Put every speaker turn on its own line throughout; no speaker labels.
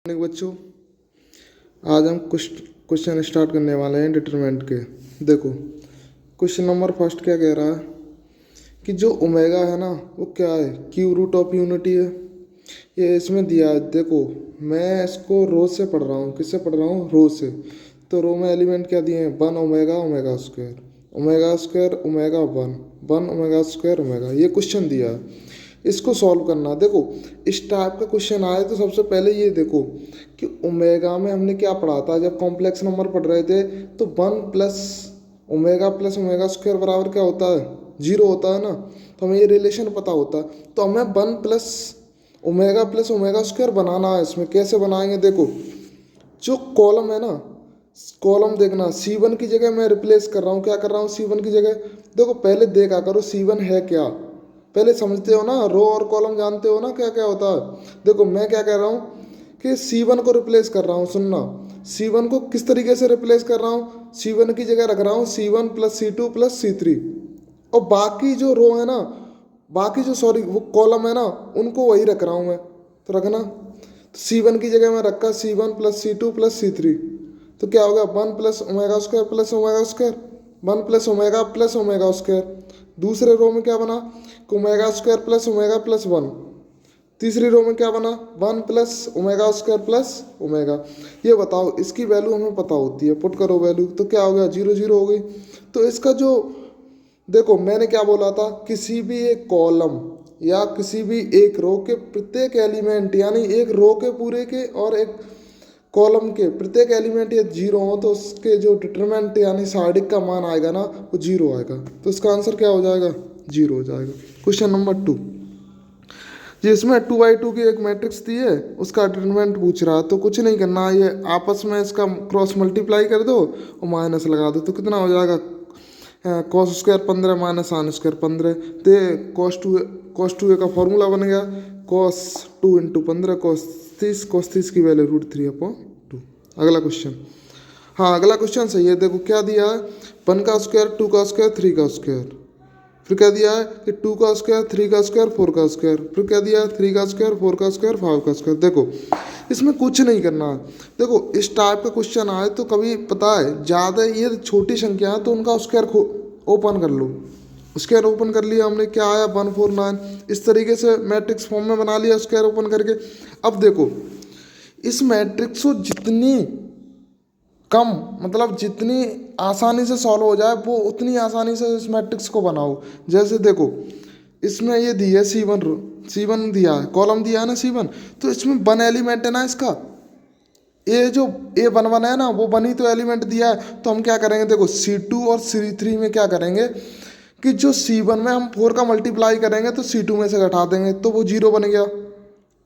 बच्चों, आज हम कुछ क्वेश्चन स्टार्ट करने वाले हैं डिटरमिनेंट के। देखो, क्वेश्चन नंबर फर्स्ट क्या कह रहा है कि जो ओमेगा है ना वो क्या है, क्यू रूट ऑफ यूनिटी है। ये इसमें दिया है। देखो, मैं इसको रो से पढ़ रहा हूँ। किससे पढ़ रहा हूँ? रो से। तो रो में एलिमेंट क्या दिए हैं? 1 omega omega square, omega square omega 1, 1 omega square omega. ये क्वेश्चन दिया है, इसको सॉल्व करना। देखो, इस टाइप का क्वेश्चन आए तो सबसे पहले ये देखो कि ओमेगा में हमने क्या पढ़ा था जब कॉम्प्लेक्स नंबर पढ़ रहे थे। तो 1 प्लस ओमेगा स्क्वायर बराबर क्या होता है? 0 होता है ना। तो हमें ये रिलेशन पता होता है। तो हमें 1 प्लस ओमेगा स्क्वायर बनाना है। इसमें कैसे बनाएंगे? देखो, जो कॉलम है ना, कॉलम देखना, C1 की जगह मैं रिप्लेस कर रहा हूँ। क्या कर रहा हूँ? C1 की जगह। देखो, पहले देखा करो C1 है क्या, पहले समझते हो ना। रो और कॉलम जानते हो ना क्या क्या होता है। देखो, मैं क्या कह रहा हूँ कि C1 को रिप्लेस कर रहा हूँ। सुनना, C1 को किस तरीके से रिप्लेस कर रहा हूँ? C1 की जगह रख रहा हूँ C1 plus C2 plus C3, और बाकी जो रो है ना, बाकी जो सॉरी वो कॉलम है ना, उनको वही रख रहा हूँ मैं। तो रखना, तो C1 की जगह मैं रखा C1 plus C2 plus C3। तो क्या हो गया? 1 plus omega square plus omega square, 1 plus omega square. दूसरे रो में क्या बना? Omega square plus 1। तीसरी रो में क्या बना? 1 plus omega square plus omega. ये बताओ, इसकी वैल्यू हमें पता होती है। पुट करो वैल्यू, तो क्या हो गया? 0 0 हो गई। तो इसका जो, देखो मैंने क्या बोला था, किसी भी एक कॉलम या किसी भी एक रो के प्रत्येक एलिमेंट, यानी एक रो के पूरे के और एक कॉलम के प्रत्येक एलिमेंट ये 0 हो तो उसके जो डिटरमिनेंट यानी साइडिक का मान आएगा ना वो 0 आएगा। तो इसका आंसर क्या हो जाएगा? 0 हो जाएगा। क्वेश्चन नंबर 2, जिसमें 2×2 की एक मैट्रिक्स दी है, उसका डिटरमिनेंट पूछ रहा है। तो कुछ नहीं करना, ये आपस में इसका क्रॉस मल्टीप्लाई कर दो और माइनस लगा दो। तो कितना हो जाएगा? Cos square 15 minus sine square 15। तो कॉस 2 का फॉर्मूला बन गया कॉस 2 इंटू 15 कॉस 30 की वैल्यू √3/2। अगला क्वेश्चन, हाँ अगला क्वेश्चन सही है। देखो क्या दिया है, 1 का स्क्वायर 2 का स्क्वायर 3 का स्क्वायर। फिर क्या दिया है कि 2 का स्क्वायर 3 का स्क्वायर 4 का स्क्वायर। फिर क्या दिया है? 3 का स्क्वायर 4 का स्क्वायर 5 का स्क्वायर। देखो, इसमें कुछ नहीं करना है। देखो, इस टाइप का क्वेश्चन आए तो कभी पता है ज़्यादा ये छोटी संख्या है तो उनका स्क्वायर ओपन कर लो। स्क्वायर ओपन कर लिया हमने, क्या आया? 149। इस तरीके से मैट्रिक्स फॉर्म में बना लिया स्क्वायर ओपन करके। अब देखो, इस मैट्रिक्स को जितनी कम, मतलब जितनी आसानी से सॉल्व हो जाए वो उतनी आसानी से इस मैट्रिक्स को बनाओ। जैसे देखो, इसमें ये दी है C1 दिया है, कॉलम दिया है ना C1। तो इसमें 1 एलिमेंट है ना इसका, ये जो A11 है ना वो 1 ही तो एलिमेंट दिया है। तो हम क्या करेंगे? देखो, C2 और C3 में क्या करेंगे कि जो C1 में हम 4 का मल्टीप्लाई करेंगे तो C2 में से घटा देंगे तो वो 0 बन गया।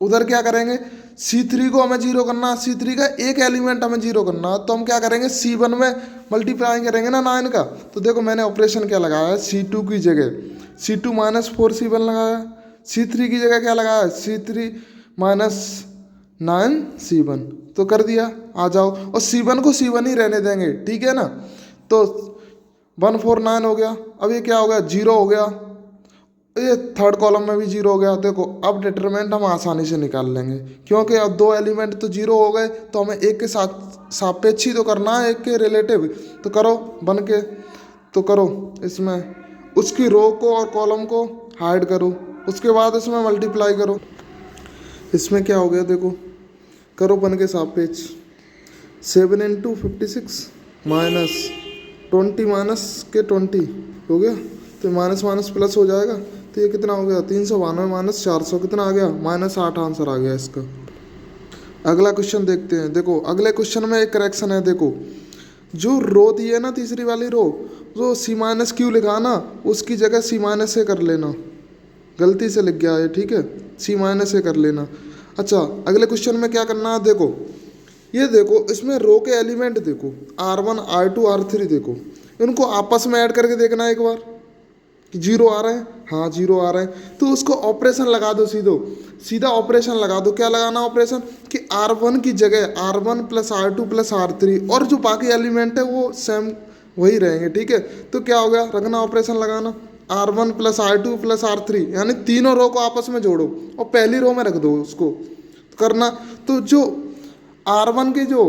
उधर क्या करेंगे? C3 को हमें 0 करना, C3 का एक एलिमेंट हमें 0 करना। तो हम क्या करेंगे? C1 में मल्टीप्लाई करेंगे ना 9 का। तो देखो मैंने ऑपरेशन क्या लगाया है, C2 की जगह C2 माइनस 4C1 लगाया, C3 की जगह क्या लगाया? C3 minus 9C1। तो कर दिया, आ जाओ। और C1 को C1 ही रहने देंगे, ठीक है ना। तो 149 हो गया। अब ये क्या हो गया? 0 हो गया। ये थर्ड कॉलम में भी 0 हो गया। देखो, अब डिटरमिनेंट हम आसानी से निकाल लेंगे क्योंकि अब 2 एलिमेंट तो 0 हो गए। तो हमें एक के साथ सापेक्ष ही तो करना है, एक के रिलेटिव। तो करो बन के, तो करो इसमें उसकी रो को और कॉलम को हाइड करो, उसके बाद इसमें मल्टीप्लाई करो। इसमें क्या हो गया? देखो, करो बन के सापेक्ष। 7 इंटू 56 माइनस 20 माइनस के 20 हो गया। तो माइनस माइनस प्लस हो जाएगा। तो ये कितना हो गया? 392 माइनस 400 कितना आ गया? -8 आंसर आ गया इसका। अगला क्वेश्चन देखते हैं। देखो, अगले क्वेश्चन में एक करेक्शन है। देखो, जो रो दी है ना, तीसरी वाली रो, जो C-Q लिखा ना, उसकी जगह C- कर लेना। गलती से लिख गया है, ठीक है, C- कर लेना। अच्छा, अगले क्वेश्चन में क्या करना है? देखो, ये देखो, इसमें रो के एलिमेंट देखो, R1 R2 R3 देखो, इनको आपस में ऐड करके देखना है एक बार कि 0 आ रहे हैं। हाँ 0 आ रहे हैं। तो उसको ऑपरेशन लगा दो, सीधा ऑपरेशन लगा दो। क्या लगाना ऑपरेशन? कि R1 की जगह R1 plus R2 plus R3, और जो बाकी एलिमेंट है वो सेम वही रहेंगे, ठीक है। तो क्या हो गया? रखना ऑपरेशन लगाना, R1 plus R2 plus R3, यानी तीनों रो को आपस में जोड़ो और पहली रो में रख दो उसको करना। तो जो R1 के जो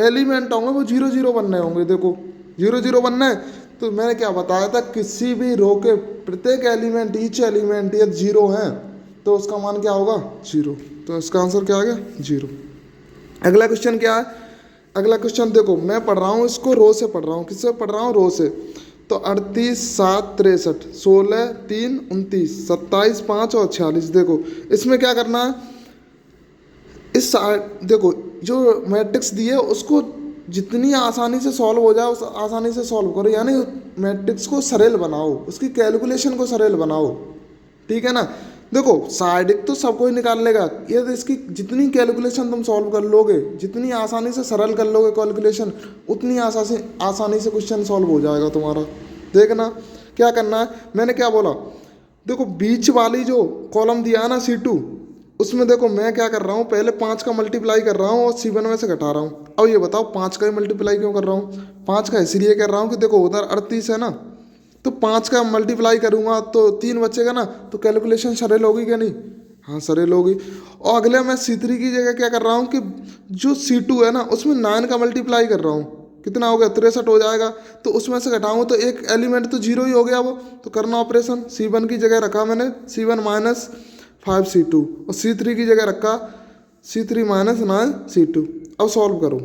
एलिमेंट होंगे वो 0 0 बनने होंगे। देखो 0 0 बनना है, तो मैंने क्या बताया था, किसी भी रो के प्रत्येक एलिमेंट, ईच एलिमेंट यदि 0 है तो उसका मान क्या होगा, 0। तो इसका आंसर क्या आ गया, 0। अगला क्वेश्चन क्या है, अगला क्वेश्चन देखो, मैं पढ़ रहा हूँ इसको रो से पढ़ रहा हूँ, किससे पढ़ रहा हूँ, रो से। तो 38 7 63, 16 3 29, 27 5 और 46। देखो इसमें क्या करना है, देखो जो मैट्रिक्स दी है उसको जितनी आसानी से सॉल्व हो जाए उस आसानी से सॉल्व करो, यानी मैट्रिक्स को सरल बनाओ, उसकी कैलकुलेशन को सरल बनाओ, ठीक है ना। देखो साइडिक तो सबको ही निकाल लेगा, ये तो इसकी जितनी कैलकुलेशन तुम सॉल्व कर लोगे, जितनी आसानी से सरल कर लोगे कैलकुलेशन, उतनी आसानी से क्वेश्चन सॉल्व हो जाएगा तुम्हारा। देखना क्या करना है, मैंने क्या बोला, देखो बीच वाली जो कॉलम दिया है ना C2, उसमें देखो मैं क्या कर रहा हूँ, पहले 5 का मल्टीप्लाई कर रहा हूँ और C1 में से घटा रहा हूँ। अब ये बताओ 5 का ही मल्टीप्लाई क्यों कर रहा हूँ, 5 का इसलिए कर रहा हूँ कि देखो उधर 38 है ना, तो 5 का मल्टीप्लाई करूँगा तो 3 बचेगा ना, तो कैलकुलेशन सरल होगी क्या नहीं, हाँ सरल होगी। और अगले मैं C3 की जगह क्या कर रहा हूँ कि जो C2 है ना उसमें 9 का मल्टीप्लाई कर रहा हूँ, कितना हो गया, 63 हो जाएगा। तो उसमें से घटाऊँ तो एक एलिमेंट तो 0 ही हो गया वो, तो करना ऑपरेशन, C1 की जगह रखा मैंने C1 माइनस 5 C2 और C3 की जगह रखा C3 माइनस 9 C2। अब सॉल्व करो,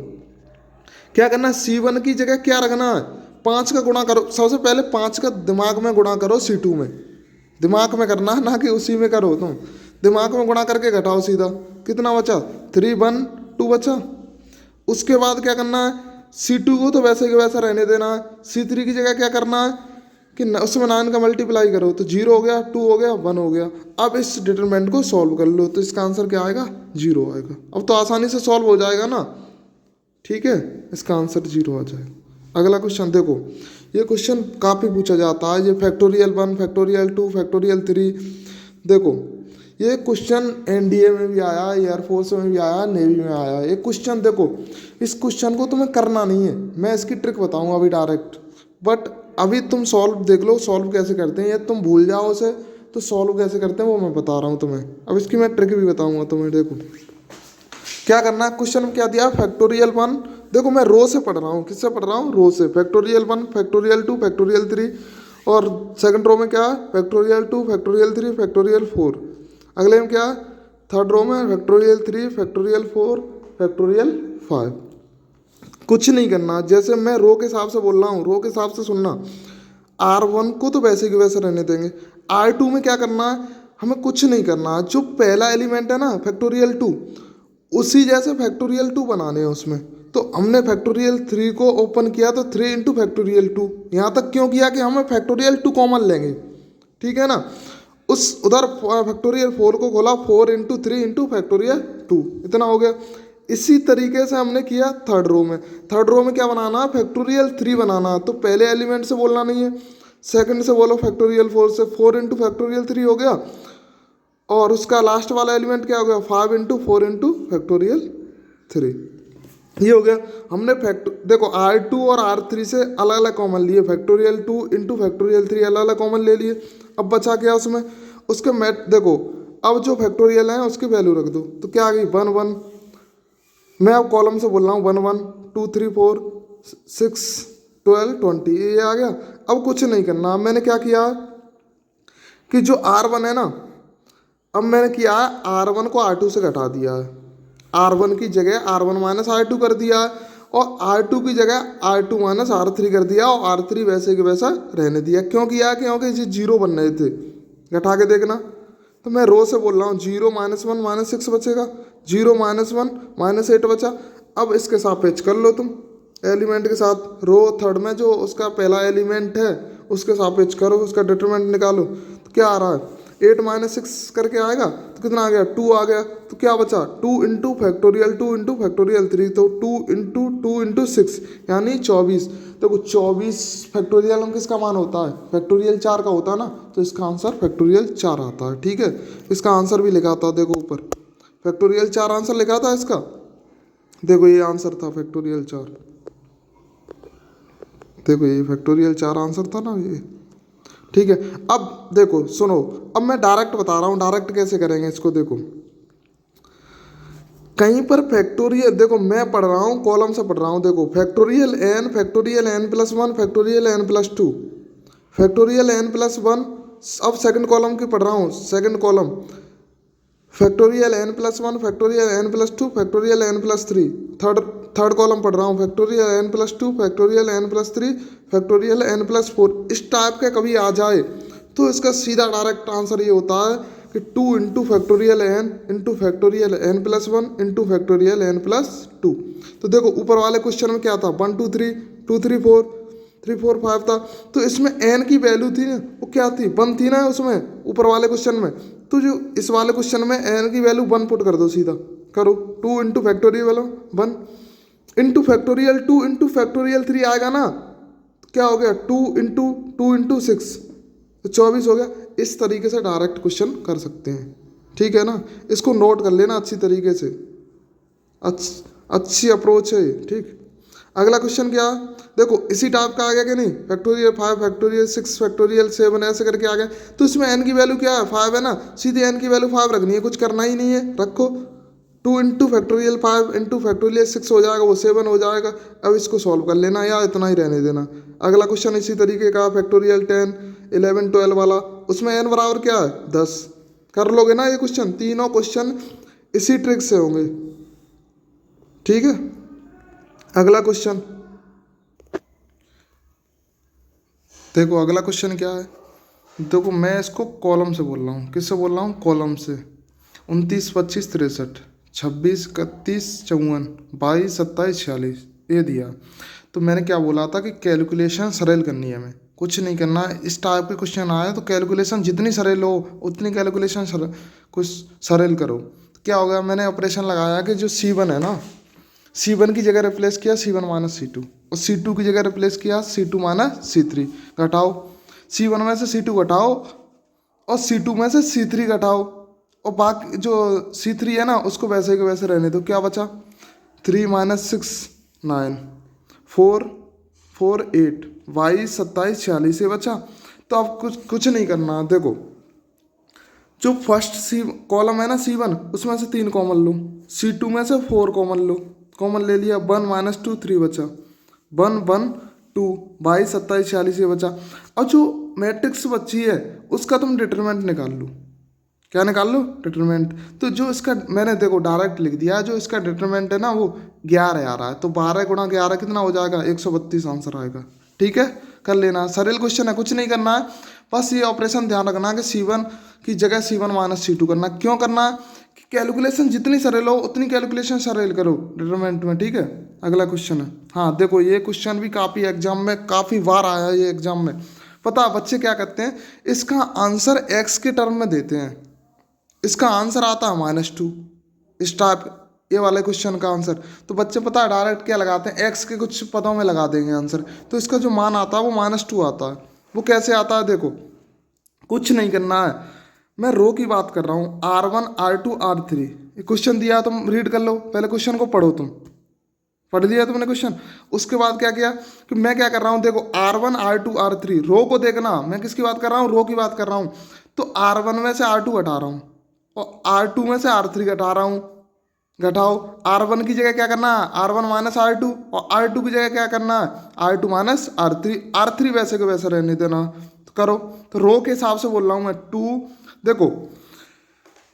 क्या करना है, C1 की जगह क्या रखना है, 5 का गुणा करो, सबसे पहले 5 का दिमाग में गुणा करो C2 में, दिमाग में करना है ना कि उसी में करो, तुम दिमाग में गुणा करके घटाओ सीधा, कितना बचा, 3 1 2 बचा। उसके बाद क्या करना है, C2 को तो वैसे के वैसा रहने देना है, C3 की जगह क्या करना है कि उसमें 9 का मल्टीप्लाई करो, तो 0 हो गया, 2 हो गया, 1 हो गया। अब इस डिटरमिनेंट को सॉल्व कर लो, तो इसका आंसर क्या आएगा, 0 आएगा। अब तो आसानी से सॉल्व हो जाएगा ना, ठीक है, इसका आंसर 0 आ जाएगा। अगला क्वेश्चन देखो, ये क्वेश्चन काफ़ी पूछा जाता है, ये फैक्टोरियल 1 फैक्टोरियल 2 फैक्टोरियल 3। देखो ये क्वेश्चन NDA में भी आया, एयरफोर्स में भी आया, नेवी में आया। ये क्वेश्चन देखो, इस क्वेश्चन को तुम्हें करना नहीं है, मैं इसकी ट्रिक बताऊंगा अभी डायरेक्ट, बट अभी तुम सॉल्व देख लो, सॉल्व कैसे करते हैं, ये तुम भूल जाओ उसे, तो सॉल्व कैसे करते हैं वो मैं बता रहा हूँ तुम्हें। अब इसकी मैं ट्रिक भी बताऊंगा तुम्हें। देखो क्या करना है, क्वेश्चन में क्या दिया, फैक्टोरियल 1, देखो मैं रो से पढ़ रहा हूँ, किससे पढ़ रहा हूँ, रो से। फैक्टोरियल 1 फैक्टोरियल 2 फैक्टोरियल 3, और सेकंड रो में क्या है, फैक्टोरियल 2 फैक्टोरियल 3 फैक्टोरियल 4। अगले में क्या है, थर्ड रो में फैक्टोरियल 3 फैक्टोरियल 4 फैक्टोरियल 5। कुछ नहीं करना, जैसे मैं रो के हिसाब से बोल रहा हूँ, रो के हिसाब से सुनना। R1 को तो वैसे के वैसे रहने देंगे। R2 में क्या करना है, हमें कुछ नहीं करना, जो पहला एलिमेंट है ना फैक्टोरियल 2, उसी जैसे फैक्टोरियल 2 बनाने हैं उसमें। तो हमने फैक्टोरियल 3 को ओपन किया तो 3 इंटू फैक्टोरियल 2, यहाँ तक क्यों किया कि हमें फैक्टोरियल 2 कॉमन लेंगे, ठीक है ना। उस उधर फैक्टोरियल 4 को खोला, 4 इंटू 3 इंटू फैक्टोरियल 2, इतना हो गया। इसी तरीके से हमने किया थर्ड रो में। थर्ड रो में क्या बनाना है, फैक्टोरियल 3 बनाना है, तो पहले एलिमेंट से बोलना नहीं है, सेकंड से बोलो फैक्टोरियल 4 से, 4 इंटू फैक्टोरियल 3 हो गया, और उसका लास्ट वाला एलिमेंट क्या हो गया, 5 इंटू 4 इंटू फैक्टोरियल 3, ये हो गया। हमने देखो R2 और R3 से अलग अलग कॉमन लिए, फैक्टोरियल 2 इंटू फैक्टोरियल 3 अलग अलग कॉमन ले लिए। अब बचा क्या उसमें, उसके मैट देखो, अब जो फैक्टोरियल है उसकी वैल्यू रख दो, तो क्या आ गई 1 1। मैं अब कॉलम से बोल रहा हूँ 1 1 2 3 4 6 12 20, ये आ गया। अब कुछ नहीं करना, अब मैंने क्या किया कि जो R1 है ना, अब मैंने किया R1 को R2 से घटा दिया है, R1 की जगह R1 माइनस R2 कर दिया है, और R2 की जगह R2 माइनस R3 कर दिया, और R3 वैसे के वैसा रहने दिया। क्यों किया, क्योंकि ये 0 बन रहे थे, घटा के देखना। तो मैं रो से बोल रहा हूँ, 0 माइनस 1 माइनस 6 बचेगा, 0 माइनस 1 माइनस 8 बचा। अब इसके सापेक्ष कर लो तुम एलिमेंट के साथ, रो थर्ड में जो उसका पहला एलिमेंट है उसके सापेक्ष करो, उसका डिटरमिनेंट निकालो, तो क्या आ रहा है, 8 माइनस 6 करके आएगा, तो कितना आ गया, 2 आ गया। तो क्या बचा, 2 इंटू फैक्टोरियल 2 इंटू फैक्टोरियल 3, तो 2 इंटू 6 यानी 24। देखो 24 फैक्टोरियल हम किसका मान होता है, फैक्टोरियल 4 का होता है ना, तो इसका आंसर फैक्टोरियल 4 आता है, ठीक है। इसका आंसर भी लिखा था, देखो ऊपर फैक्टोरियल 4 आंसर लिखा था इसका, देखो ये आंसर था फैक्टोरियल 4, देखो ये फैक्टोरियल 4 आंसर था ना ये, ठीक है। अब देखो सुनो, अब मैं डायरेक्ट बता रहा हूँ, डायरेक्ट कैसे करेंगे इसको। देखो कहीं पर फैक्टोरियल, देखो मैं पढ़ रहा हूँ कॉलम से पढ़ रहा हूँ, देखो factorial n plus one, factorial n plus two, factorial n plus one. अब सेकंड कॉलम की पढ़ रहा हूँ, second column factorial n plus one, factorial n plus two, factorial n plus three. Third third column पढ़ रहा हूँ, factorial n plus two, factorial n plus three, factorial n plus four. इस type का कभी आ जाए तो इसका सीधा डायरेक्ट आंसर ये होता है कि two into factorial n plus one into factorial n plus two. तो देखो ऊपर वाले क्वेश्चन में क्या था, 1 2 3 2 3 4 3 4 5 था। तो इसमें एन की वैल्यू थी ना, वो क्या थी, 1 थी ना उसमें ऊपर वाले क्वेश्चन में। तो जो इस वाले क्वेश्चन में एन की वैल्यू 1 पुट कर दो, सीधा करो। 2 into factorial 1 into factorial 2 into factorial 3 आएगा ना, क्या हो गया 2 इंटू 6, तो 24 हो गया। इस तरीके से डायरेक्ट क्वेश्चन कर सकते हैं, ठीक है ना। इसको नोट कर लेना अच्छी तरीके से, अच्छी अप्रोच है ये, ठीक। अगला क्वेश्चन क्या, देखो इसी टाइप का आ गया कि नहीं, फैक्टोरियल 5, फैक्टोरियल 6, फैक्टोरियल 7 ऐसे करके आ गया। तो इसमें एन की वैल्यू क्या है, 5 है ना, सीधे एन की वैल्यू 5 रखनी है, कुछ करना ही नहीं है, रखो। 2 इंटू फैक्टोरियल 5 इंटू फैक्टोरियल 6 हो जाएगा, वो 7 हो जाएगा। अब इसको सॉल्व कर लेना या इतना ही रहने देना। अगला क्वेश्चन इसी तरीके का, फैक्टोरियल 10 11 12 वाला, उसमें एन बराबर क्या है 10। कर लोगे ना ये क्वेश्चन, तीनों क्वेश्चन इसी ट्रिक से होंगे, ठीक है। अगला क्वेश्चन देखो, अगला क्वेश्चन क्या है, देखो मैं इसको कॉलम से बोल रहा हूँ, किससे बोल रहा हूँ, कॉलम से। 29 25 63 26 31 54 22 27 46 ये दिया। तो मैंने क्या बोला था कि कैलकुलेशन सरल करनी है, हमें कुछ नहीं करना है। इस टाइप के क्वेश्चन आए तो कैलकुलेशन जितनी सरल हो उतनी कैलकुलेशन कुछ सरल करो। क्या होगा, मैंने ऑपरेशन लगाया कि जो C1 है ना, C1 की जगह रिप्लेस किया C1 माइनस C2, और C2 की जगह रिप्लेस किया C2 माइनस C3। घटाओ, C1 में से C2 घटाओ और C2 में से C3 घटाओ, और बाकी जो C3 है ना उसको वैसे के वैसे रहने दो। क्या बचा, 3 माइनस 6 9 4 4 8 22 27 46 ये बचा। तो अब कुछ नहीं करना, देखो जो फर्स्ट सी कॉलम है ना C1, उसमें से 3 कॉमन लो, C2 में से 4 कॉमन लो, कॉमन ले लिया, 1 माइनस 2 3 बचा, 1 1 2 22 27 46 ये बचा। और जो मैट्रिक्स बची है उसका तुम डिटरमिनेंट निकाल लो। क्या निकाल लो, डिटरमिनेंट। तो जो इसका मैंने देखो डायरेक्ट लिख दिया, जो इसका डिटरमिनेंट है ना वो 11 आ रहा है, तो 12 गुणा 11 कितना हो जाएगा, 132 आंसर आएगा, ठीक है। कर लेना, सरल क्वेश्चन है, कुछ नहीं करना है, बस ये ऑपरेशन ध्यान रखना कि C1 की जगह C1 माइनस C2 करना। क्यों करना है कि कैलकुलेशन जितनी सरल हो उतनी कैलकुलेशन सरल करो डिटरमिनेंट में, ठीक है। अगला क्वेश्चन है, हाँ देखो ये क्वेश्चन भी काफ़ी एग्जाम में काफ़ी बार आया है, ये एग्जाम में पता बच्चे क्या करते हैं, इसका आंसर x के टर्म में देते हैं, इसका आंसर आता है -2 इस टाइप, ये वाले क्वेश्चन का आंसर। तो बच्चे पता है डायरेक्ट क्या लगाते हैं, x के कुछ पदों में लगा देंगे आंसर, तो इसका जो मान आता है वो -2 आता है। वो कैसे आता है, देखो कुछ नहीं करना है, मैं रो की बात कर रहा हूँ, R1 R2 R3 ये क्वेश्चन दिया, तुम रीड कर लो, पहले क्वेश्चन को पढ़ो, तुम पढ़ लिया तुमने क्वेश्चन। उसके बाद क्या किया कि मैं क्या कर रहा हूँ, देखो R1 R2 R3 रो को देखना, मैं किसकी बात कर रहा हूँ, रो की बात कर रहा हूँ। तो R1 में से R2 हटा रहा हूँ और R2 में से R3 घटा रहा हूँ, घटाओ। R1 की जगह क्या करना है, R1 माइनस R2, और R2 की जगह क्या करना है, R2 माइनस R3, R3 वैसे के वैसे रहने देना। तो करो, तो रो के हिसाब से बोल रहा हूँ मैं 2। देखो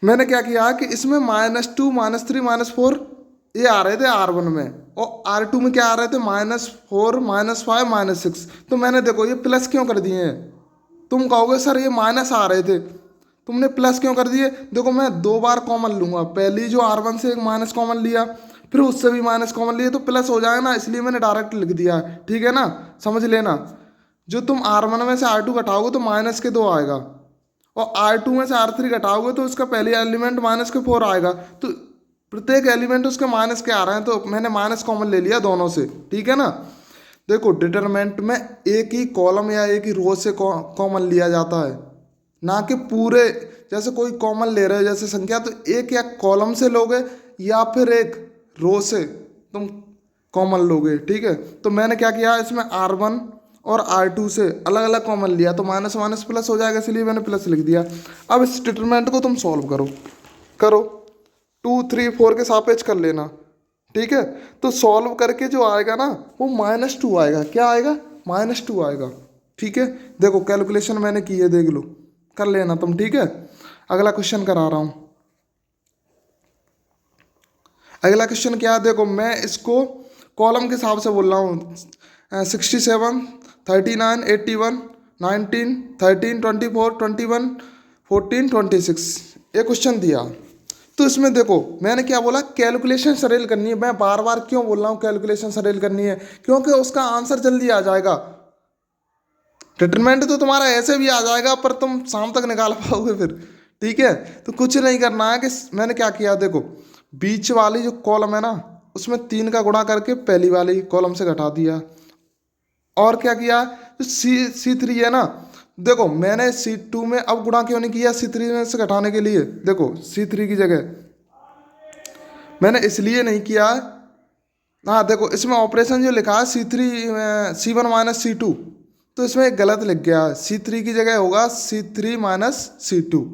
मैंने क्या किया कि इसमें -2 -3 -4 ये आ रहे थे R1 में, और R2 में क्या आ रहे थे, -4 -5 -6। तो मैंने देखो ये प्लस क्यों कर दिए हैं, तुम कहोगे सर ये माइनस आ रहे थे, तुमने प्लस क्यों कर दिए। देखो मैं 2 बार कॉमन लूंगा, पहली जो R1 से एक माइनस कॉमन लिया, फिर उससे भी माइनस कॉमन लिए, तो प्लस हो जाएगा ना, इसलिए मैंने डायरेक्ट लिख दिया, ठीक है ना, समझ लेना। जो तुम R1 में से R2 घटाओगे तो माइनस के 2 आएगा, और R2 में से R3 घटाओगे तो उसका पहले एलिमेंट माइनस के 4 आएगा। तो प्रत्येक एलिमेंट उसके माइनस के आ रहे हैं, तो मैंने माइनस कॉमन ले लिया दोनों से, ठीक है ना। देखो डिटरमिनेंट में एक ही कॉलम या एक ही रो से कॉमन लिया जाता है, ना कि पूरे, जैसे कोई कॉमन ले रहे हो जैसे संख्या, तो एक या कॉलम से लोगे या फिर एक रो से तुम कॉमन लोगे, ठीक है। तो मैंने क्या किया, इसमें R1 और R2 से अलग अलग कॉमन लिया, तो माइनस माइनस प्लस हो जाएगा, इसलिए मैंने प्लस लिख दिया। अब इस डिटरमिनेंट को तुम सॉल्व करो, करो 2 3 4 के सापेक्ष कर लेना, ठीक है। तो सॉल्व करके जो आएगा ना वो -2 आएगा। क्या आएगा? -2 आएगा, ठीक है। देखो कैलकुलेशन मैंने की है, देख लो, कर लेना तुम, ठीक है। अगला क्वेश्चन करा रहा हूँ। अगला क्वेश्चन क्या है, देखो मैं इसको कॉलम के हिसाब से बोल रहा हूँ। 67 39 81 19 13 24 21 14 26 ये क्वेश्चन दिया। तो इसमें देखो मैंने क्या बोला, कैलकुलेशन सरल करनी है। मैं बार बार क्यों बोल रहा हूँ कैलकुलेशन सरल करनी है? क्योंकि उसका आंसर जल्दी आ जाएगा। डिटरमिनेंट तो तुम्हारा ऐसे भी आ जाएगा, पर तुम शाम तक निकाल पाओगे फिर, ठीक है। तो कुछ नहीं करना है कि मैंने क्या किया, देखो बीच वाली जो कॉलम है ना उसमें 3 का गुणा करके पहली वाली कॉलम से घटा दिया। और क्या किया, जो C3 है ना, देखो मैंने C2 में अब गुणा क्यों नहीं किया C3 में से घटाने के लिए। देखो C3 की जगह मैंने इसलिए नहीं किया, हाँ देखो इसमें ऑपरेशन जो लिखा है C1 माइनस C2, तो इसमें एक गलत लिख गया है। C3 की जगह होगा C3 माइनस C2,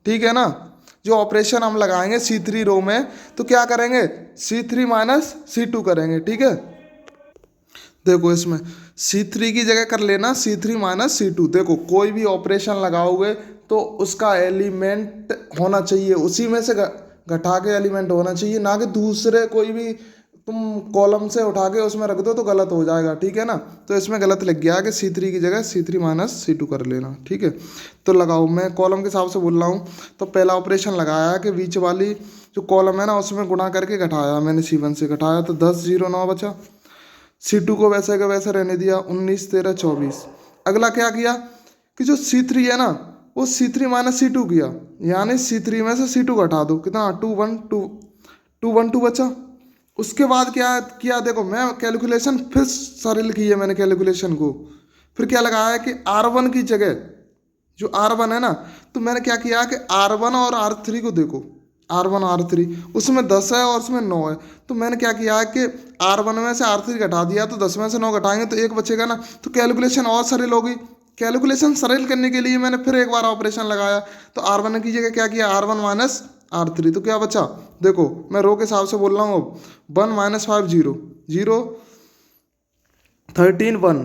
ठीक है ना। जो ऑपरेशन हम लगाएंगे C3 रो में तो क्या करेंगे, C3 माइनस C2 करेंगे, ठीक है। देखो इसमें C3 की जगह कर लेना C3 माइनस C2। देखो कोई भी ऑपरेशन लगाओगे तो उसका एलिमेंट होना चाहिए, उसी में से घटा के एलिमेंट होना चाहिए, ना कि दूसरे कोई भी तुम कॉलम से उठा के उसमें रख दो तो गलत हो जाएगा, ठीक है ना। तो इसमें गलत लग गया कि C3 की जगह C3 माइनस C2 कर लेना, ठीक है। तो लगाओ, मैं कॉलम के हिसाब से बोल रहा हूँ। तो पहला ऑपरेशन लगाया कि बीच वाली जो कॉलम है ना उसमें गुणा करके घटाया, मैंने C1 से घटाया तो 10 0 9 बचा। C2 को वैसे का वैसा रहने दिया, 19 13 24। अगला क्या किया कि जो C3 है ना वो C3 माइनस C2 किया, यानी C3 में से C2 घटा दो, कितना 2 1 2 2 1 2 बचा। उसके बाद क्या किया, देखो मैं कैलकुलेशन फिर सरल की है मैंने कैलकुलेशन को। फिर क्या लगाया कि R1 की जगह जो R1 है ना, तो मैंने क्या किया कि R1 और R3 को देखो, R1 R3 उसमें 10 है और उसमें 9 है। तो मैंने क्या किया कि R1 में से R3 घटा दिया तो 10 में से 9 घटाएंगे तो 1 बचेगा ना, तो कैलकुलेशन और सरल होगी। कैलकुलेशन सरल करने के लिए मैंने फिर एक बार ऑपरेशन लगाया, तो R1 की जगह क्या किया, R1 माइनस R3, तो क्या बचा, देखो मैं रो के हिसाब से बोल रहा हूँ। अब 1 माइनस 5 0 0 13 1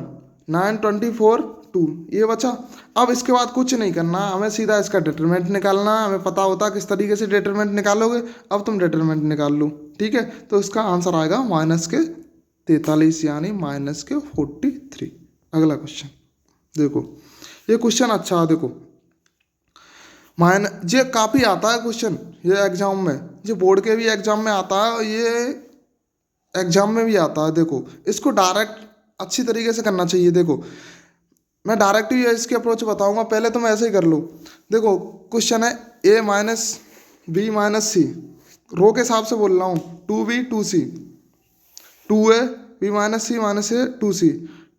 9 24 2 ये बचा। अब इसके बाद कुछ नहीं करना, हमें सीधा इसका डिटरमिनेंट निकालना है। हमें पता होता है किस तरीके से डिटरमिनेंट निकालोगे, अब तुम डिटरमिनेंट निकाल लो, ठीक है। तो इसका आंसर आएगा -43 यानी -43। अगला क्वेश्चन देखो, ये क्वेश्चन अच्छा है, देखो ये काफ़ी आता है क्वेश्चन, ये एग्जाम में, ये बोर्ड के भी एग्जाम में आता है, ये एग्जाम में भी आता है। देखो इसको डायरेक्ट अच्छी तरीके से करना चाहिए। देखो मैं डायरेक्ट ही इसकी अप्रोच बताऊंगा, पहले तुम ऐसे ही कर लो। देखो क्वेश्चन है A minus B minus C, रो के हिसाब से बोल रहा हूँ, 2B 2C 2A B minus C minus A 2C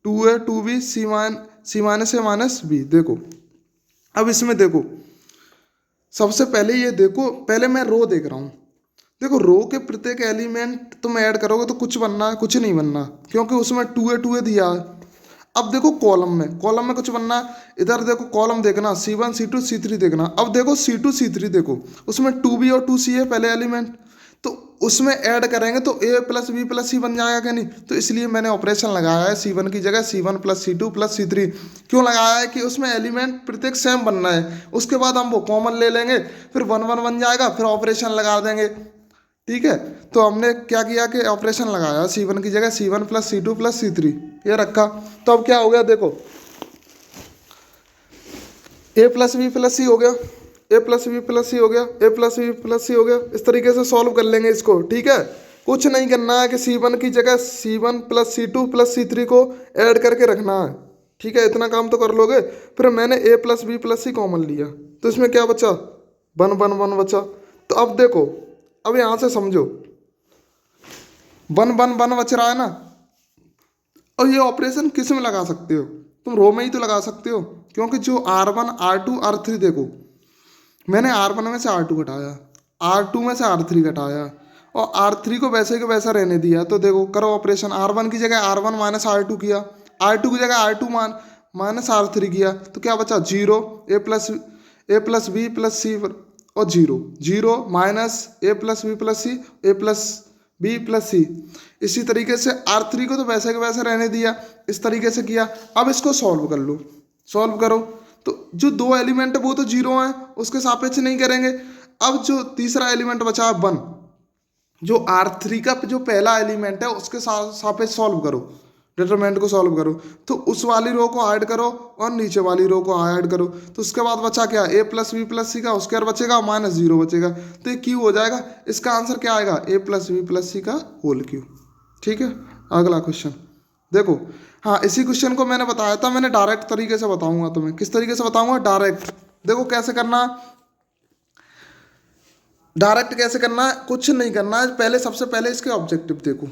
2A 2B C minus A minus B। देखो अब इसमें देखो सबसे पहले ये देखो, पहले मैं रो देख रहा हूँ। देखो रो के प्रत्येक एलिमेंट तुम ऐड करोगे तो कुछ बनना है, कुछ नहीं बनना, क्योंकि उसमें 2A दिया है। अब देखो कॉलम में कुछ बनना है। इधर देखो कॉलम देखना, C1 C2 C3 देखना। अब देखो C2 C3 देखो, उसमें 2B और 2C है पहले एलिमेंट, तो उसमें ऐड करेंगे तो A plus B plus C बन जाएगा क्या नहीं। तो इसलिए मैंने ऑपरेशन लगाया है C1 की जगह C1 plus C2 plus C3। क्यों लगाया है कि उसमें एलिमेंट प्रत्येक सेम बनना है, उसके बाद हम वो कॉमन ले लेंगे, फिर 1 1 बन जाएगा, फिर ऑपरेशन लगा देंगे, ठीक है। तो हमने क्या किया कि ऑपरेशन लगाया C1 की जगह C1 plus C2 plus C3 ये रखा। तो अब क्या हो गया, देखो A plus B plus C हो गया, A plus B plus C हो गया, A plus B plus C हो गया। इस तरीके से सॉल्व कर लेंगे इसको, ठीक है। कुछ नहीं करना है कि C1 की जगह C1 plus C2 plus C3 को ऐड करके रखना है, ठीक है। इतना काम तो कर लोगे। फिर मैंने A plus B plus C common लिया, तो इसमें क्या बचा, 1 1 1 बचा। तो अब देखो, अब यहाँ से समझो, 1 1 1 बच रहा है ना। और ये ऑपरेशन किस में लगा सकते हो, तुम रो में ही तो लगा सकते हो, क्योंकि जो R1 R2 R3 देखो, मैंने R1 में से R2 घटाया, R2 में से R3 घटाया और R3 को वैसे के वैसा रहने दिया। तो देखो करो ऑपरेशन, R1 की जगह R1 माइनस R2 किया, R2 की जगह R2 माइनस R3 किया, तो क्या बचा 0 A plus B plus C और जीरो, जीरो माइनस ए प्लस बी प्लस सी, ए प्लस बी प्लस सी। इसी तरीके से R3 को तो वैसे के वैसे रहने दिया, इस तरीके से किया। अब इसको सॉल्व कर लो, सॉल्व करो तो जो दो एलिमेंट है वो तो जीरो हैं, उसके सापेक्ष नहीं करेंगे। अब जो तीसरा एलिमेंट बचा है 1, जो R3 का जो पहला एलिमेंट है उसके सापेक्ष सॉल्व करो, डिटरमिनेंट को सॉल्व करो। तो उस वाली रो को ऐड करो और नीचे वाली रो को ऐड करो। तो उसके बाद बचा क्या, ए प्लस बी प्लस सी का स्क्वायर बचेगा माइनस जीरो बचेगा, तो ये क्यू हो जाएगा। इसका आंसर क्या आएगा, ए प्लस बी प्लस सी का होल क्यू। ठीक है, अगला क्वेश्चन देखो। हाँ, इसी क्वेश्चन को मैंने बताया था, मैंने डायरेक्ट तरीके से बताऊंगा तुम्हें। किस तरीके से बताऊंगा, डायरेक्ट। देखो कैसे करना, डायरेक्ट कैसे करना है, कुछ नहीं करना है। पहले सबसे पहले इसके ऑब्जेक्टिव देखो,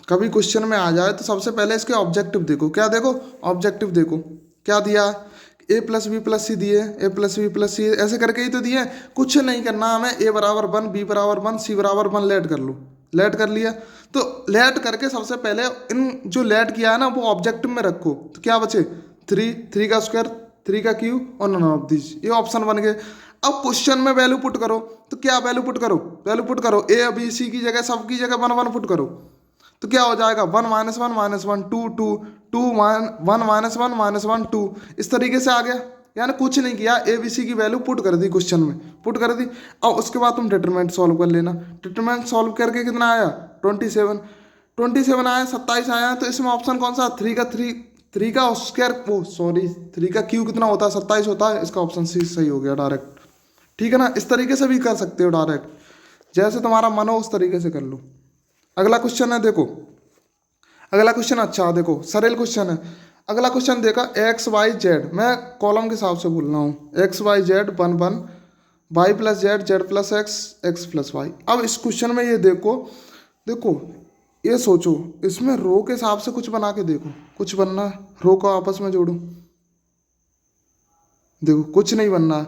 कभी क्वेश्चन में आ जाए तो सबसे पहले इसके ऑब्जेक्टिव देखो। क्या देखो, ऑब्जेक्टिव देखो क्या दिया, ए प्लस बी प्लस सी दिए, ए प्लस बी प्लस सी ऐसे करके ही तो दिए। कुछ नहीं करना हमें, ए बराबर 1, बी बराबर 1, सी बराबर 1 लेट कर लो। लेट कर लिया तो लेट करके सबसे पहले इन जो लेट किया है ना वो ऑब्जेक्टिव में रखो। तो क्या बचे, 3, 3 का स्क्वायर, 3 का क्यू और नन ऑफ दिस, ये ऑप्शन बन गए। अब क्वेश्चन में वैल्यू पुट करो, तो क्या वैल्यू पुट करो, वैल्यू पुट करो, ए बी सी की जगह सबकी जगह 1 1 पुट करो। तो क्या हो जाएगा, 1 माइनस 1 माइनस 1 2 2 2 1 माइनस 1 माइनस 1 2, इस तरीके से आ गया। यानी कुछ नहीं किया, ए बी सी की वैल्यू पुट कर दी क्वेश्चन में, पुट कर दी। और उसके बाद तुम डिटरमिनेंट सॉल्व कर लेना। डिटरमिनेंट सॉल्व करके कितना आया, 27, 27 आया, 27 आया। तो इसमें ऑप्शन कौन सा, 3 का 3 का स्क्वायर, वो सॉरी 3 का क्यू कितना होता है, 27 होता है। इसका ऑप्शन सी सही हो गया डायरेक्ट। ठीक है ना, इस तरीके से भी कर सकते हो डायरेक्ट, जैसे तुम्हारा मन हो उस तरीके से कर लो। अगला क्वेश्चन है देखो, अगला क्वेश्चन अच्छा देखो, सरल क्वेश्चन है। अगला क्वेश्चन देखा, एक्स वाई जेड, मैं कॉलम के हिसाब से बोल रहा हूँ, x y z 1 1, y plus z, z plus x, x plus y. अब इस क्वेश्चन में ये देखो, देखो ये सोचो, इसमें रो के हिसाब से कुछ बना के देखो, कुछ बनना है, रो को आपस में जोड़ो। देखो कुछ नहीं बनना है,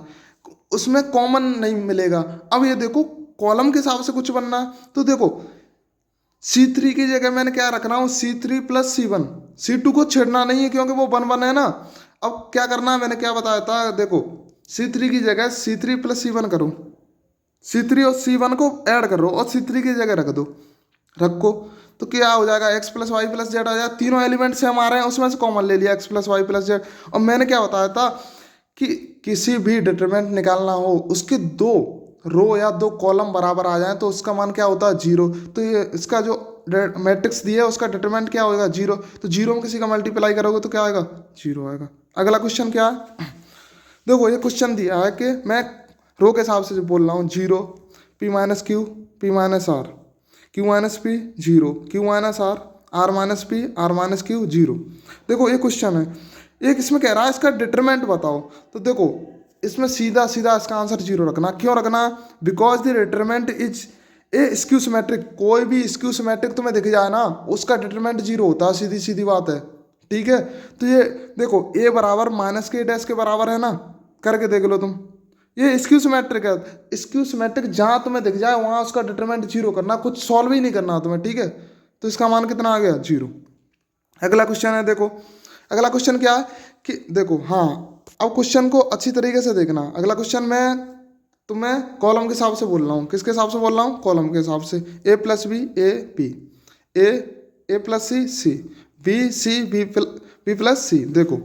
उसमें कॉमन नहीं मिलेगा। अब ये देखो कॉलम के हिसाब से कुछ बनना है, तो देखो C3 की जगह मैंने क्या रखना हूँ, C3 प्लस C1, C2 को छेड़ना नहीं है क्योंकि वो 1 1 है ना। अब क्या करना है, मैंने क्या बताया था, देखो C3 की जगह C3 प्लस C1 करो, C3 और C1 को ऐड करो और C3 की जगह रख दो, रखो। तो क्या हो जाएगा, X plus Y plus Z आ जाएगा। तीनों एलिमेंट से हमारे हैं, उसमें से कॉमन ले लिया, x plus Y plus z. और मैंने क्या बताया था कि किसी भी डिटरमिनेंट निकालना हो, उसके 2 रो या 2 कॉलम बराबर आ जाए तो उसका मान क्या होता है, 0। तो ये इसका जो मैट्रिक्स दिया है उसका डिटरमिनेंट क्या होगा, 0। तो 0 में किसी का मल्टीप्लाई करोगे तो क्या आएगा, 0 आएगा। अगला क्वेश्चन क्या है, देखो ये क्वेश्चन दिया है कि मैं रो के हिसाब से जो बोल रहा हूँ, 0 p minus q, p minus r, q minus p 0, q minus r minus p, r minus q 0। देखो ये क्वेश्चन है, एक इसमें कह रहा है इसका डिटरमिनेंट बताओ। तो देखो इसमें सीधा सीधा इसका आंसर 0 रखना। क्यों रखना, because the determinant is A skew symmetric. कोई भी स्क्यू सिमेट्रिक तुम्हें दिख जाए ना, उसका डिटरमिनेंट 0 होता है, सीधी सीधी बात है। ठीक है, तो ये देखो ए बराबर माइनस के डैश के बराबर है ना, करके देख लो तुम, ये स्क्यू सिमेट्रिक है। स्क्यू सिमेट्रिक जहाँ तुम्हें दिख जाए वहाँ उसका डिटरमिनेंट 0 करना, कुछ सॉल्व ही नहीं करना तुम्हें। ठीक है, तो इसका मान कितना आ गया, 0। अगला क्वेश्चन है देखो, अगला क्वेश्चन क्या है कि देखो, हाँ अब क्वेश्चन को अच्छी तरीके से देखना। अगला क्वेश्चन में तुम्हें कॉलम के हिसाब से बोल रहा हूँ, किसके हिसाब से बोल रहा हूँ, कॉलम के हिसाब से। A plus B A B, A plus C C, B C B plus C. देखो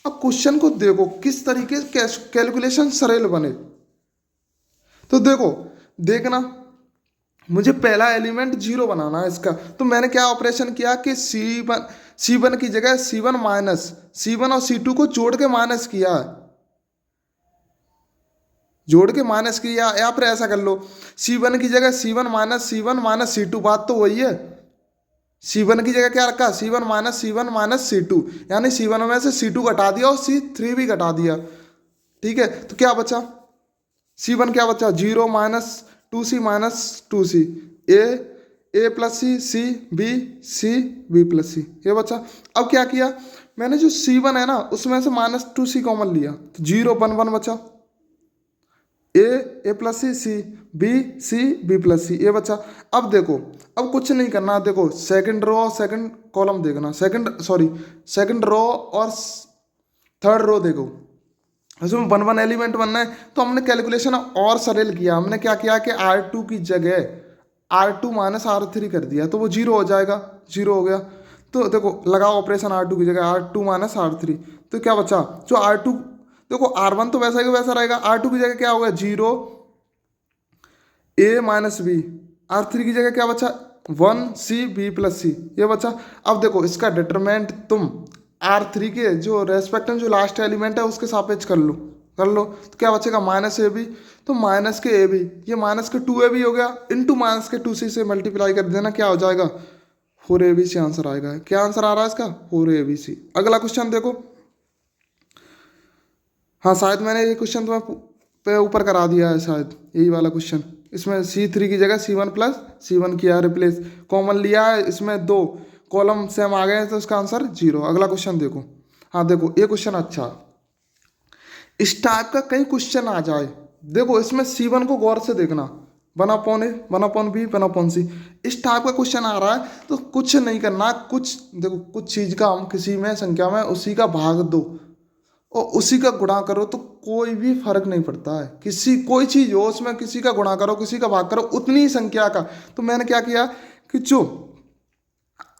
अब क्वेश्चन को देखो किस तरीके से कैलकुलेशन सरल बने। तो देखो देखना, मुझे पहला एलिमेंट 0 बनाना है इसका। तो मैंने क्या ऑपरेशन किया कि C1 की जगह C1 माइनस C1 और C2 को जोड़ के माइनस किया, जोड़ के माइनस किया। या फिर ऐसा कर लो, C1 की जगह C1 माइनस C2, बात तो वही है। C1 की जगह क्या रखा, C1 माइनस C2, यानी C1 में से C2 घटा दिया और C3 भी घटा दिया। ठीक है, तो क्या बचा, C1 क्या बचा, 0 माइनस 2C माइनस 2C, ए प्लस सी बी प्लस सी, ये बचा। अब क्या किया मैंने, जो C1 है ना उसमें से माइनस 2C कॉमन लिया, तो 0 1 1 बचा। ए प्लस सी बी प्लस सी, ये बचा। अब देखो अब कुछ नहीं करना, देखो सेकंड रो और सेकंड कॉलम देखना, सेकंड रो और थर्ड रो देखो। उसमें वन वन एलिमेंट बनना है, तो हमने कैलकुलेशन और सरल किया। हमने क्या किया कि R2 की जगह R2 माइनस R3 कर दिया, तो वो जीरो हो जाएगा, जीरो हो गया। तो देखो लगाओ ऑपरेशन R2 की जगह R2 माइनस R3, तो क्या बचा जो R2, देखो R1 तो वैसा ही वैसा रहेगा, R2 की जगह क्या होगा zero A minus B, R3 की जगह क्या बचा 1C B+C, ये बचा। अब देखो इसका डिटरमिनेंट तुम R3 के जो रेस्पेक्ट में जो लास्ट एलिमेंट है उसके सापेक्ष कर लो, तो क्या बचेगा माइनस ए बी, तो माइनस के ए बी, ये माइनस के 2AB हो गया, इंटू माइनस के 2C से मल्टीप्लाई कर देना, क्या हो जाएगा 4ABC आंसर आएगा। क्या आंसर आ रहा है इसका 4ABC। अगला क्वेश्चन देखो, हाँ शायद मैंने ये क्वेश्चन तुम्हें पे ऊपर करा दिया है शायद, यही वाला क्वेश्चन। इसमें C3 की जगह C1 प्लस C1 किया है रिप्लेस, कॉमन लिया है, इसमें दो कॉलम सेम आ गए हैं, तो इसका आंसर जीरो। अगला क्वेश्चन देखो, हाँ देखो ये क्वेश्चन अच्छा, इस टाइप का कई क्वेश्चन आ जाए, देखो इसमें C1 को गौर से देखना, 1/A 1/B 1/C, इस टाइप का क्वेश्चन आ रहा है, तो कुछ नहीं करना, कुछ देखो कुछ चीज़ का हम किसी में संख्या में उसी का भाग दो और उसी का गुणा करो, तो कोई भी फर्क नहीं पड़ता है, किसी कोई चीज़ हो उसमें किसी का गुणा करो किसी का भाग करो उतनी ही संख्या का। तो मैंने क्या किया कि जो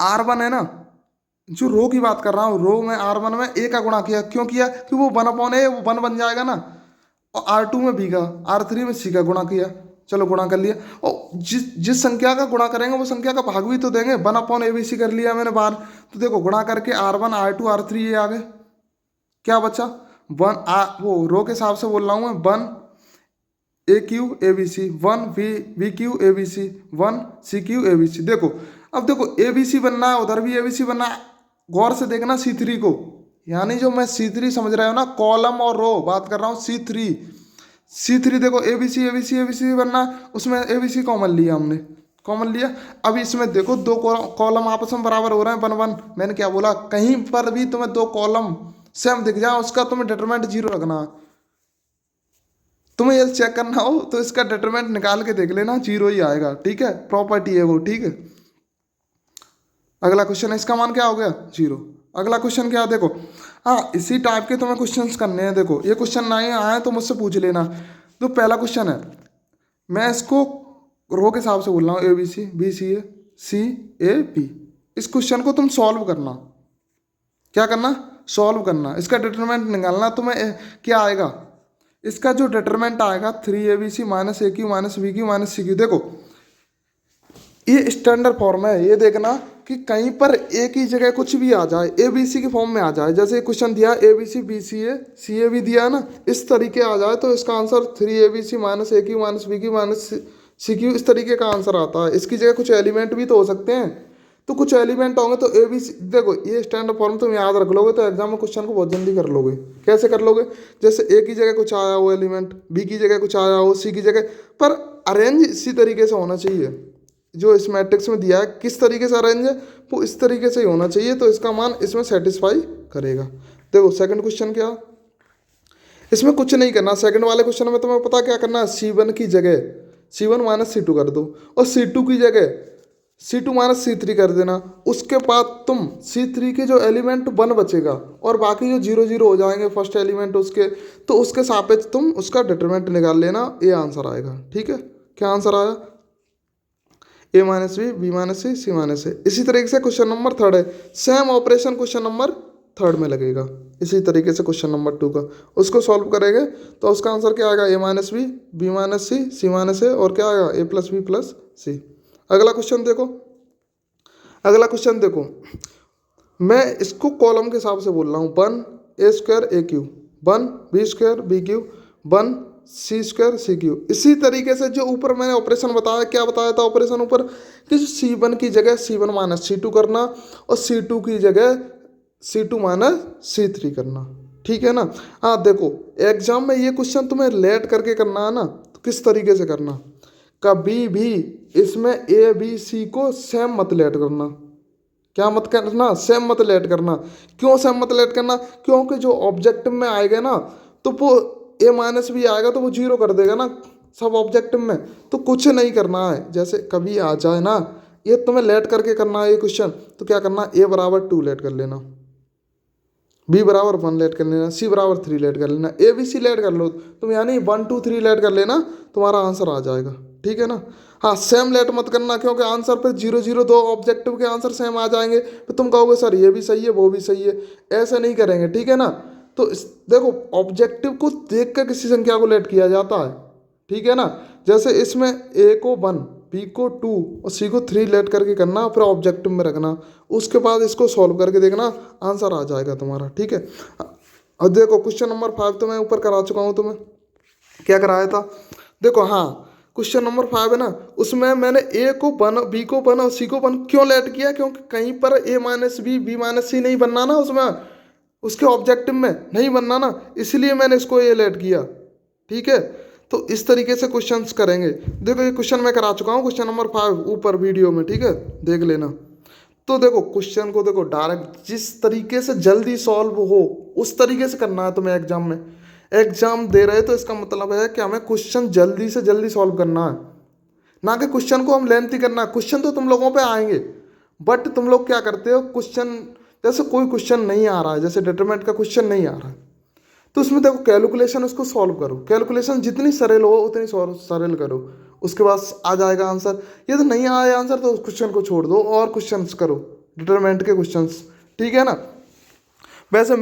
R1 है ना, जो रो की बात कर रहा हूँ, रो में R1 में A का गुणा किया, क्यों किया कि वो 1/A वो 1 बन जाएगा ना, और R2 में B का, R3 में C का गुणा किया, चलो गुणा कर लिया, और जिस संख्या का गुणा करेंगे वो संख्या का भाग भी तो देंगे, 1/ABC कर लिया मैंने बाहर। तो देखो गुणा करके R1 R2 R3 ये आ गए, क्या बचा वो रो के हिसाब से बोल रहा हूँ मैं, 1AQ ABC 1VQ ABC 1CQ ABC। देखो अब देखो ABC बनना है, उधर भी ABC बनना है, गौर से देखना C3 को, यानी जो मैं C3 समझ रहा हूँ ना, कॉलम और रो बात कर रहा हूँ, C3 देखो ABC ABC ABC बनना, उसमें ABC कॉमन लिया हमने, कॉमन लिया। अब इसमें देखो दो कॉलम आपस में बराबर हो रहे हैं 1 1, मैंने क्या बोला, कहीं पर भी तुम्हें दो कॉलम सेम दिख जाए उसका तुम्हें डिटरमिनेंट जीरो रखना, तुम्हें ये चेक करना हो तो इसका डिटरमिनेंट निकाल के देख लेना, जीरो ही आएगा, ठीक है, प्रॉपर्टी है वो, ठीक है। अगला क्वेश्चन है, इसका मान क्या हो गया जीरो। अगला क्वेश्चन क्या है देखो, हाँ इसी टाइप के तुम्हें क्वेश्चंस करने हैं, देखो ये क्वेश्चन नहीं आए तो मुझसे पूछ लेना। तो पहला क्वेश्चन है, मैं इसको रो के हिसाब से बोल रहा हूँ, ABC BCA CAB, इस क्वेश्चन को तुम सॉल्व करना, क्या करना सॉल्व करना, इसका डिटरमिनेंट निकालना। तुम्हें क्या आएगा, इसका जो डिटरमिनेंट आएगा 3ABC minus AQ minus BQ minus CQ। देखो ये स्टैंडर्ड फॉर्म है, ये देखना कि कहीं पर ए की जगह कुछ भी आ जाए, ABC के फॉर्म में आ जाए, जैसे क्वेश्चन दिया ABC BCA CA भी दिया है ना, इस तरीके आ जाए तो इसका answer 3ABC minus AQ minus BQ minus CQ, इस तरीके का आंसर आता है। इसकी जगह कुछ एलिमेंट भी तो हो सकते हैं, तो कुछ एलिमेंट होंगे तो ABC, देखो ये स्टैंडर्ड फॉर्म तुम याद रख लोगे तो एग्जाम में क्वेश्चन को बहुत जल्दी कर लोगे। कैसे कर लोगे, जैसे A की जगह कुछ आया हो एलिमेंट, B की जगह कुछ आया हो, C की जगह, पर अरेंज इसी तरीके से होना चाहिए, जो इस मैट्रिक्स में दिया है किस तरीके से अरेंज है वो इस तरीके से ही होना चाहिए, तो इसका मान इसमें सेटिस्फाई करेगा। देखो सेकंड क्वेश्चन क्या, इसमें कुछ नहीं करना, सेकंड वाले क्वेश्चन में तुम्हें पता क्या करना है, C1 की जगह C1 माइनस C2 कर दो, और C2 की जगह C2 माइनस C3 कर देना, उसके बाद तुम C3 के जो एलिमेंट 1 बचेगा और बाकी जो 0 0 हो जाएंगे फर्स्ट एलिमेंट उसके, तो उसके सापेक्ष तुम उसका डिटरमिनेंट निकाल लेना, ये आंसर आएगा, ठीक है। क्या आंसर आया, A minus B minus C minus A। इसी तरीके से क्वेश्चन नंबर थर्ड है, same operation question number third में लगेगा, इसी तरीके से क्वेश्चन नंबर 2 का, उसको सॉल्व करेंगे तो उसका आंसर क्या आएगा, A minus B minus C minus A, और क्या आएगा A plus B plus C। अगला क्वेश्चन देखो, अगला क्वेश्चन देखो, मैं इसको कॉलम के हिसाब से बोल रहा हूँ, 1A² AQ 1B² BQ 1C² CQ। इसी तरीके से जो ऊपर मैंने ऑपरेशन बताया, क्या बताया था ऑपरेशन ऊपर, कि C1 की जगह C1 माइनस C2 करना और C2 की जगह C2 माइनस C3 करना, ठीक है ना। हाँ देखो एग्जाम में ये क्वेश्चन तुम्हें लेट करके करना है ना, तो किस तरीके से करना, कभी भी इसमें ABC को सेम मत लेट करना, क्या मत करना, सेम मत लेट करना। क्यों सेम मत लेट करना, क्योंकि जो ऑब्जेक्टिव में आएगा ना तो वो A माइनस B आएगा तो वो 0 कर देगा ना सब ऑब्जेक्टिव में, तो कुछ नहीं करना है, जैसे कभी आ जाए ना, ये तुम्हें लेट करके करना है ये क्वेश्चन, तो क्या करना A बराबर 2 लेट कर लेना, बी बराबर 1 लेट कर लेना, सी बराबर 3 लेट कर लेना, ए बी सी लेट कर लो तुम, यानी 1 2 3 लेट कर लेना, तुम्हारा आंसर आ जाएगा। ठीक है ना। हाँ सेम लेट मत करना, क्योंकि आंसर पे 0 0 दो ऑब्जेक्टिव के आंसर सेम आ जाएंगे, तो तुम कहोगे सर ये भी सही है वो भी सही है, ऐसे नहीं करेंगे। ठीक है ना। तो देखो ऑब्जेक्टिव को देख कर किसी संख्या को लेट किया जाता है। ठीक है ना। जैसे इसमें ए को 1, बी को 2 और सी को 3 लेट करके करना, फिर ऑब्जेक्टिव में रखना, उसके बाद इसको सॉल्व करके देखना, आंसर आ जाएगा तुम्हारा। ठीक है। अब देखो क्वेश्चन नंबर 5 तो मैं ऊपर करा चुका हूँ तुम्हें, क्या कराया था। देखो हाँ क्वेश्चन नंबर 5 है ना, उसमें मैंने ए को 1 बी को 1 और सी को 1 क्यों लेट किया, क्योंकि कहीं पर ए माइनस बी माइनस सी नहीं बनना ना, उसमें उसके ऑब्जेक्टिव में नहीं बनना ना, इसलिए मैंने इसको ए लेट किया। ठीक है। तो इस तरीके से क्वेश्चंस करेंगे। देखो ये क्वेश्चन मैं करा चुका हूँ, क्वेश्चन नंबर 5 ऊपर वीडियो में। ठीक है, देख लेना। तो देखो क्वेश्चन को देखो डायरेक्ट जिस तरीके से जल्दी सॉल्व हो उस तरीके से करना है तुम्हें। एग्जाम में एग्जाम दे रहे तो इसका मतलब है कि हमें क्वेश्चन जल्दी से जल्दी सॉल्व करना है, ना कि क्वेश्चन को हम लेंथी करना है। क्वेश्चन तो तुम लोगों पे आएंगे, बट तुम लोग क्या करते हो, क्वेश्चन जैसे कोई क्वेश्चन नहीं आ रहा है, जैसे डिटरमिनेंट का क्वेश्चन नहीं आ रहा है, तो उसमें देखो कैलकुलेशन उसको सॉल्व करो, कैलकुलेशन जितनी सरल हो उतनी सरल करो, उसके बाद आ जाएगा आंसर। ये तो नहीं आया आंसर तो उस क्वेश्चन को छोड़ दो और क्वेश्चंस करो, डिटरमिनेंट के क्वेश्चंस। ठीक है ना। वैसे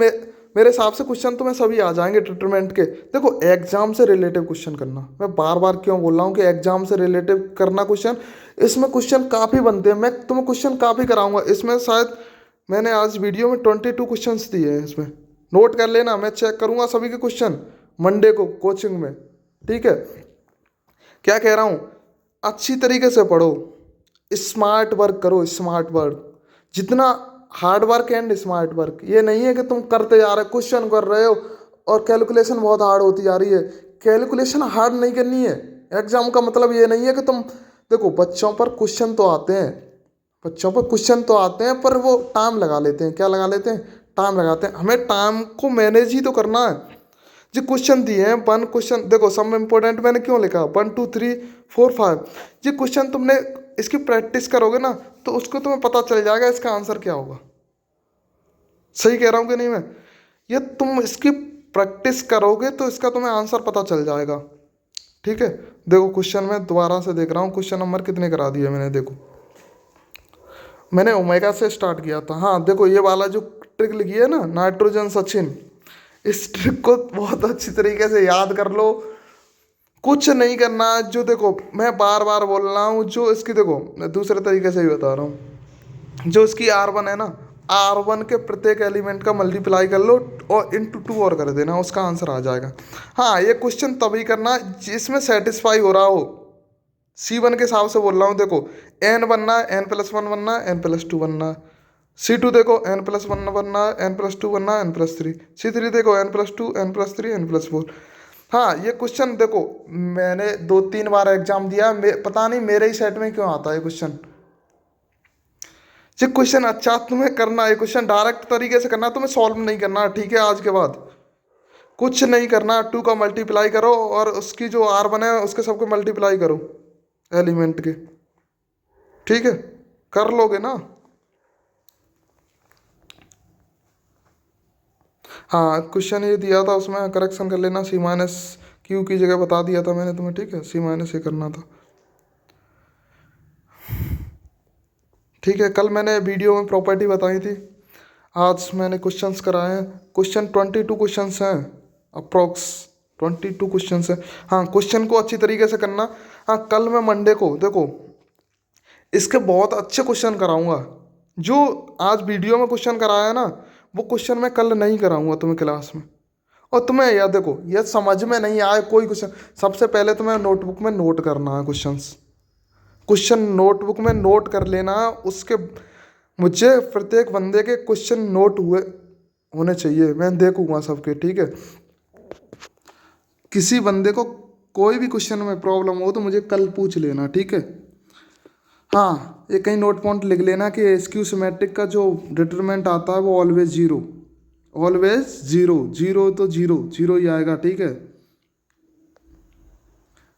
मेरे हिसाब से क्वेश्चन तो मैं सभी आ जाएंगे डिटरमिनेंट के। देखो एग्जाम से रिलेटिव क्वेश्चन करना, मैं बार बार क्यों बोल रहा हूँ कि एग्जाम से रिलेटिव करना क्वेश्चन, इसमें क्वेश्चन काफ़ी बनते हैं, मैं तुम्हें क्वेश्चन काफ़ी कराऊंगा। इसमें शायद मैंने आज वीडियो में 22 क्वेश्चन दिए हैं, इसमें नोट कर लेना, मैं चेक करूंगा सभी के क्वेश्चन मंडे को कोचिंग में। ठीक है। क्या कह रहा हूँ, अच्छी तरीके से पढ़ो, स्मार्ट वर्क करो, स्मार्ट वर्क, जितना hard work and smart work. ये नहीं है कि तुम करते जा रहे क्वेश्चन कर रहे हो और कैलकुलेशन बहुत हार्ड होती जा रही है। कैलकुलेशन हार्ड नहीं करनी है। एग्जाम का मतलब ये नहीं है कि तुम देखो बच्चों पर क्वेश्चन तो आते हैं, बच्चों पर क्वेश्चन तो आते हैं, पर वो टाइम लगा लेते हैं। क्या लगा लेते हैं, टाइम लगाते हैं। हमें टाइम को मैनेज ही तो करना है। जो क्वेश्चन दिए हैं 1 क्वेश्चन देखो सब इम्पोर्टेंट मैंने क्यों लिखा 1 2 3 4 5, ये क्वेश्चन तुमने इसकी प्रैक्टिस करोगे ना तो उसको तुम्हें पता चल जाएगा इसका आंसर क्या होगा। सही कह रहा हूँ कि नहीं मैं, ये तुम इसकी प्रैक्टिस करोगे तो इसका तुम्हें आंसर पता चल जाएगा। ठीक है। देखो क्वेश्चन मैं दोबारा से देख रहा हूँ, क्वेश्चन नंबर कितने करा दिए मैंने। देखो मैंने ओमेगा से स्टार्ट किया था। हाँ देखो ये वाला जो ट्रिक लिखी है ना, नाइट्रोजन सचिन, इस ट्रिक को बहुत अच्छी तरीके से याद कर लो। कुछ नहीं करना, जो देखो मैं बार बार बोल रहा हूँ, जो इसकी देखो मैं दूसरे तरीके से ही बता रहा हूँ, जो इसकी R1 है ना, R1 के प्रत्येक एलिमेंट का मल्टीप्लाई कर लो और इंटू 2 और कर देना, उसका आंसर आ जाएगा। हाँ ये क्वेश्चन तभी करना जिसमें सेटिस्फाई हो रहा हो। C1 के हिसाब से बोल रहा हूँ, देखो n बनना है, n+1 बनना है, n+2 बनना है। C2 देखो n+1 बनना है, n+2 बनना है, n+3। C3 देखो n+2 n+3 n+4। हाँ ये क्वेश्चन देखो मैंने 2 3 बार एग्जाम दिया, पता नहीं मेरे ही सेट में क्यों आता है क्वेश्चन। ये क्वेश्चन अच्छा तुम्हें करना है, क्वेश्चन डायरेक्ट तरीके से करना, तुम्हें सॉल्व नहीं करना। ठीक है, आज के बाद कुछ नहीं करना, 2 का मल्टीप्लाई करो और उसकी जो R1 है उसके सबको मल्टीप्लाई करो एलिमेंट के। ठीक है, कर लोगे ना। हाँ क्वेश्चन ये दिया था उसमें करेक्शन कर लेना, C-Q की जगह बता दिया था मैंने तुम्हें। ठीक है, C- ये करना था। ठीक है, कल मैंने वीडियो में प्रॉपर्टी बताई थी, आज मैंने क्वेश्चंस कराए हैं। क्वेश्चन 22 क्वेश्चंस हैं, अप्रोक्स 22 क्वेश्चंस हैं। हाँ क्वेश्चन को अच्छी तरीके से करना। हाँ कल मैं मंडे को देखो इसके बहुत अच्छे क्वेश्चन कराऊंगा। जो आज वीडियो में क्वेश्चन कराया ना वो क्वेश्चन मैं कल नहीं कराऊंगा तुम्हें क्लास में। और तुम्हें याद देखो ये समझ में नहीं आए कोई क्वेश्चन, सबसे पहले तुम्हें नोटबुक में नोट करना है क्वेश्चन नोटबुक में नोट कर लेना। उसके मुझे प्रत्येक बंदे के क्वेश्चन नोट हुए होने चाहिए, मैं देखूंगा सबके। ठीक है, किसी बंदे को कोई भी क्वेश्चन में प्रॉब्लम हो तो मुझे कल पूछ लेना। ठीक है। हाँ ये कहीं नोट पॉइंट लिख लेना कि स्क्यू सिमेट्रिक का जो डिटरमिनेंट आता है वो always zero, always zero, zero तो जीरो जीरो ही आएगा। ठीक है,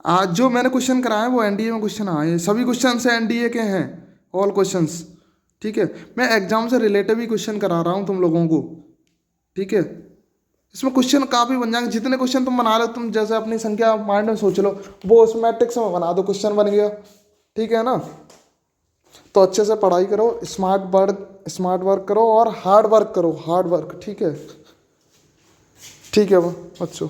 आज जो मैंने क्वेश्चन कराया वो एनडीए में क्वेश्चन आए, सभी क्वेश्चन से एनडीए के हैं, ऑल क्वेश्चंस। ठीक है, मैं एग्जाम से रिलेटेड ही क्वेश्चन करा रहा हूँ तुम लोगों को। ठीक है। इसमें क्वेश्चन काफ़ी बन जाएंगे, जितने क्वेश्चन तुम बना लो, तुम जैसे अपनी संख्या माइंड में सोच लो, वो उस मैट्रिक्स में बना दो, क्वेश्चन बन गया। ठीक है ना। तो अच्छे से पढ़ाई करो, स्मार्ट वर्क करो और हार्ड वर्क करो, हार्ड वर्क। ठीक है। ठीक है वो अच्छो।